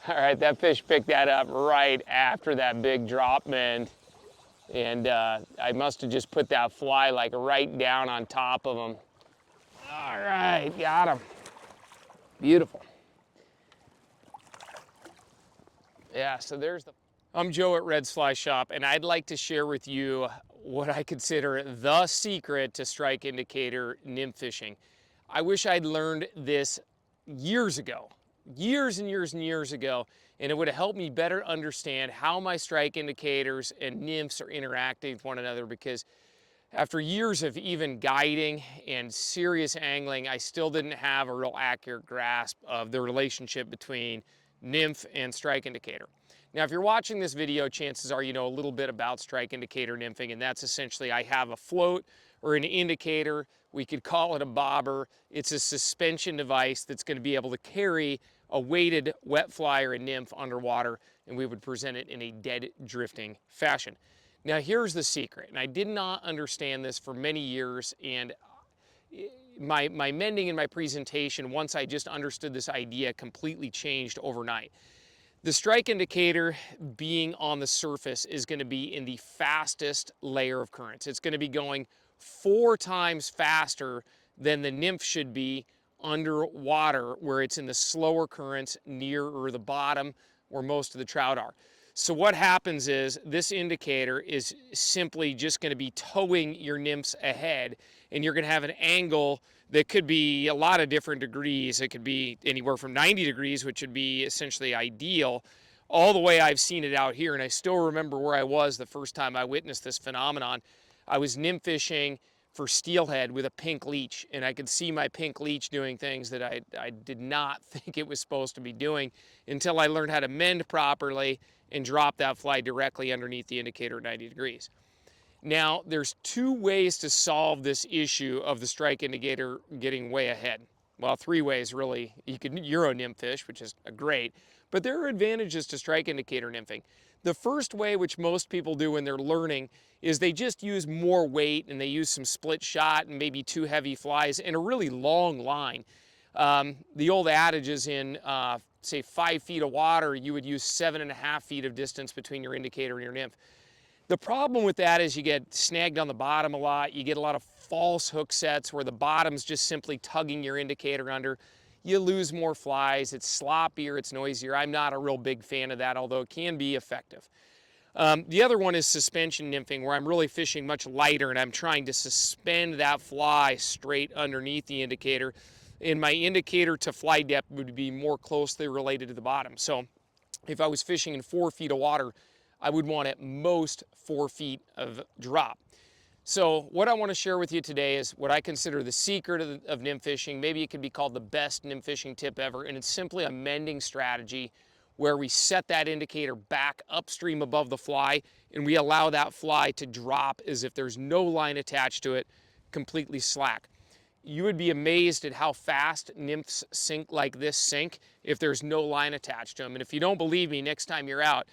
All right, that fish picked that up right after that big drop mend. And I must have just put that fly like right down on top of him. All right, got him. Beautiful. Yeah, so there's the... I'm Joe at Red's Fly Shop, and I'd like to share with you what I consider the secret to strike indicator nymph fishing. I wish I'd learned this years ago, years and years and years ago, and it would have helped me better understand how my strike indicators and nymphs are interacting with one another, because after years of even guiding and serious angling, I still didn't have a real accurate grasp of the relationship between nymph and strike indicator. Now, if you're watching this video, chances are you know a little bit about strike indicator nymphing, and that's essentially I have a float or an indicator. We could call it a bobber. It's a suspension device that's going to be able to carry a weighted wet fly or a nymph underwater, and we would present it in a dead drifting fashion. Now, here's the secret, and I did not understand this for many years, and my mending and my presentation, once I just understood this idea, completely changed overnight. The strike indicator being on the surface is going to be in the fastest layer of currents. It's going to be going 4 times faster than the nymph should be underwater, where it's in the slower currents nearer the bottom where most of the trout are. So what happens is this indicator is simply just going to be towing your nymphs ahead, and you're going to have an angle that could be a lot of different degrees. It could be anywhere from 90 degrees, which would be essentially ideal, all the way I've seen it out here. And I still remember where I was the first time I witnessed this phenomenon. I was nymph fishing for steelhead with a pink leech, and I could see my pink leech doing things that I did not think it was supposed to be doing until I learned how to mend properly and drop that fly directly underneath the indicator at 90 degrees. Now, there's 2 ways to solve this issue of the strike indicator getting way ahead. Well, 3 ways really. You can Euro nymph fish, which is great, but there are advantages to strike indicator nymphing. The first way, which most people do when they're learning, is they just use more weight and they use some split shot and maybe 2 heavy flies and a really long line. The old adage is in, say, 5 feet of water, you would use 7.5 feet of distance between your indicator and your nymph. The problem with that is you get snagged on the bottom a lot. You get a lot of false hook sets where the bottom's just simply tugging your indicator under. You lose more flies. It's sloppier, it's noisier. I'm not a real big fan of that, although it can be effective. The other one is suspension nymphing, where I'm really fishing much lighter and I'm trying to suspend that fly straight underneath the indicator. And my indicator to fly depth would be more closely related to the bottom. So if I was fishing in 4 feet of water, I would want at most 4 feet of drop. So what I want to share with you today is what I consider the secret of nymph fishing. Maybe it could be called the best nymph fishing tip ever, and it's simply a mending strategy where we set that indicator back upstream above the fly and we allow that fly to drop as if there's no line attached to it, completely slack. You would be amazed at how fast nymphs sink like this sink if there's no line attached to them. And if you don't believe me, next time you're out,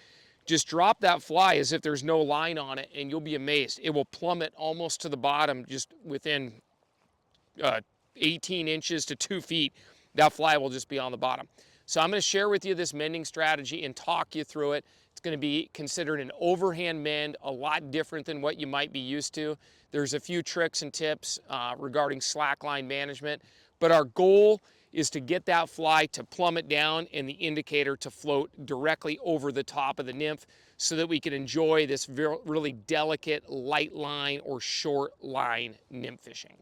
just drop that fly as if there's no line on it and you'll be amazed. It will plummet almost to the bottom just within 18 inches to 2 feet. That fly will just be on the bottom. So I'm going to share with you this mending strategy and talk you through it. It's going to be considered an overhand mend, a lot different than what you might be used to. There's a few tricks and tips regarding slackline management, but our goal is to get that fly to plummet down and the indicator to float directly over the top of the nymph so that we can enjoy this really delicate light line or short line nymph fishing.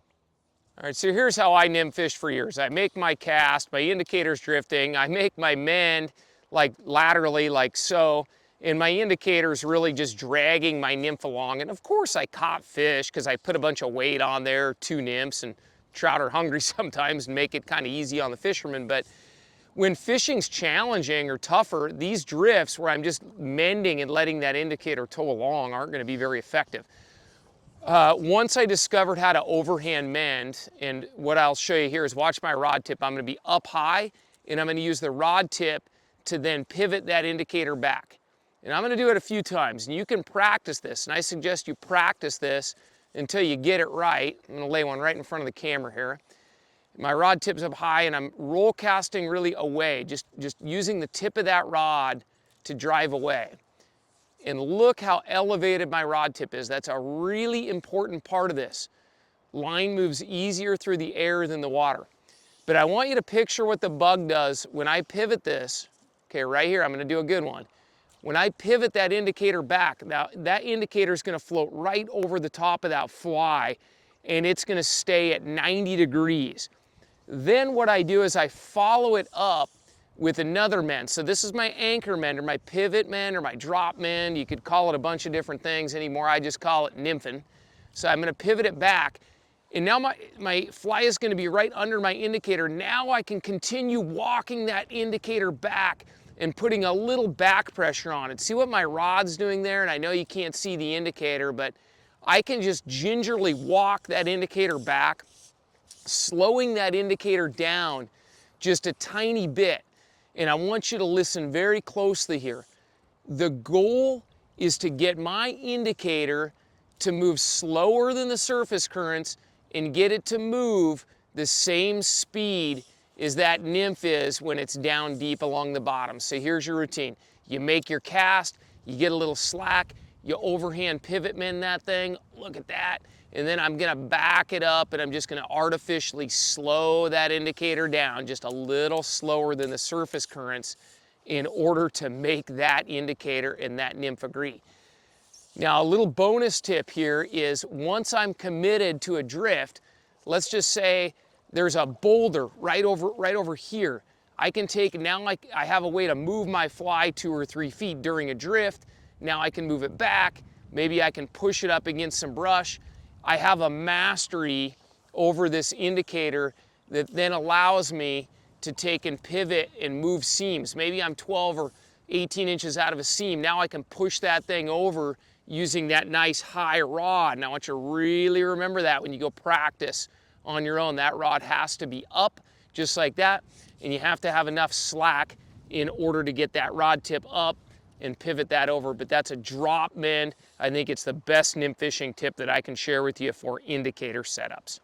All right, so here's how I nymph fish for years. I make my cast, my indicator's drifting, I make my mend like laterally like so, and my indicator's really just dragging my nymph along. And of course I caught fish because I put a bunch of weight on there, 2 nymphs, and trout are hungry sometimes and make it kind of easy on the fishermen. But when fishing's challenging or tougher, these drifts where I'm just mending and letting that indicator tow along aren't going to be very effective. Once I discovered how to overhand mend, and what I'll show you here is watch my rod tip. I'm going to be up high and I'm going to use the rod tip to then pivot that indicator back. And I'm going to do it a few times, and you can practice this, and I suggest you practice this until you get it right. I'm going to lay one right in front of the camera here. My rod tip's up high and I'm roll casting really away, just using the tip of that rod to drive away. And look how elevated my rod tip is. That's a really important part of this. Line moves easier through the air than the water. But I want you to picture what the bug does when I pivot this. Okay, right here, I'm gonna do a good one. When I pivot that indicator back, now that indicator is gonna float right over the top of that fly and it's gonna stay at 90 degrees. Then what I do is I follow it up with another mend. So this is my anchor mend or my pivot mend or my drop mend. You could call it a bunch of different things anymore. I just call it nymphing. So I'm gonna pivot it back. And now my fly is gonna be right under my indicator. Now I can continue walking that indicator back and putting a little back pressure on it. See what my rod's doing there? And I know you can't see the indicator, but I can just gingerly walk that indicator back, slowing that indicator down just a tiny bit. And I want you to listen very closely here. The goal is to get my indicator to move slower than the surface currents and get it to move the same speed as that nymph is when it's down deep along the bottom. So here's your routine. You make your cast, you get a little slack, you overhand pivot mend that thing, look at that, and then I'm gonna back it up and I'm just gonna artificially slow that indicator down just a little slower than the surface currents in order to make that indicator and that nymph agree. Now, a little bonus tip here is once I'm committed to a drift, let's just say there's a boulder right over here. I can take, now I have a way to move my fly 2 or 3 feet during a drift. Now I can move it back. Maybe I can push it up against some brush. I have a mastery over this indicator that then allows me to take and pivot and move seams. Maybe I'm 12 or 18 inches out of a seam. Now I can push that thing over using that nice high rod. Now I want you to really remember that when you go practice on your own. That rod has to be up just like that, and you have to have enough slack in order to get that rod tip up and pivot that over. But that's a drop mend. I think it's the best nymph fishing tip that I can share with you for indicator setups.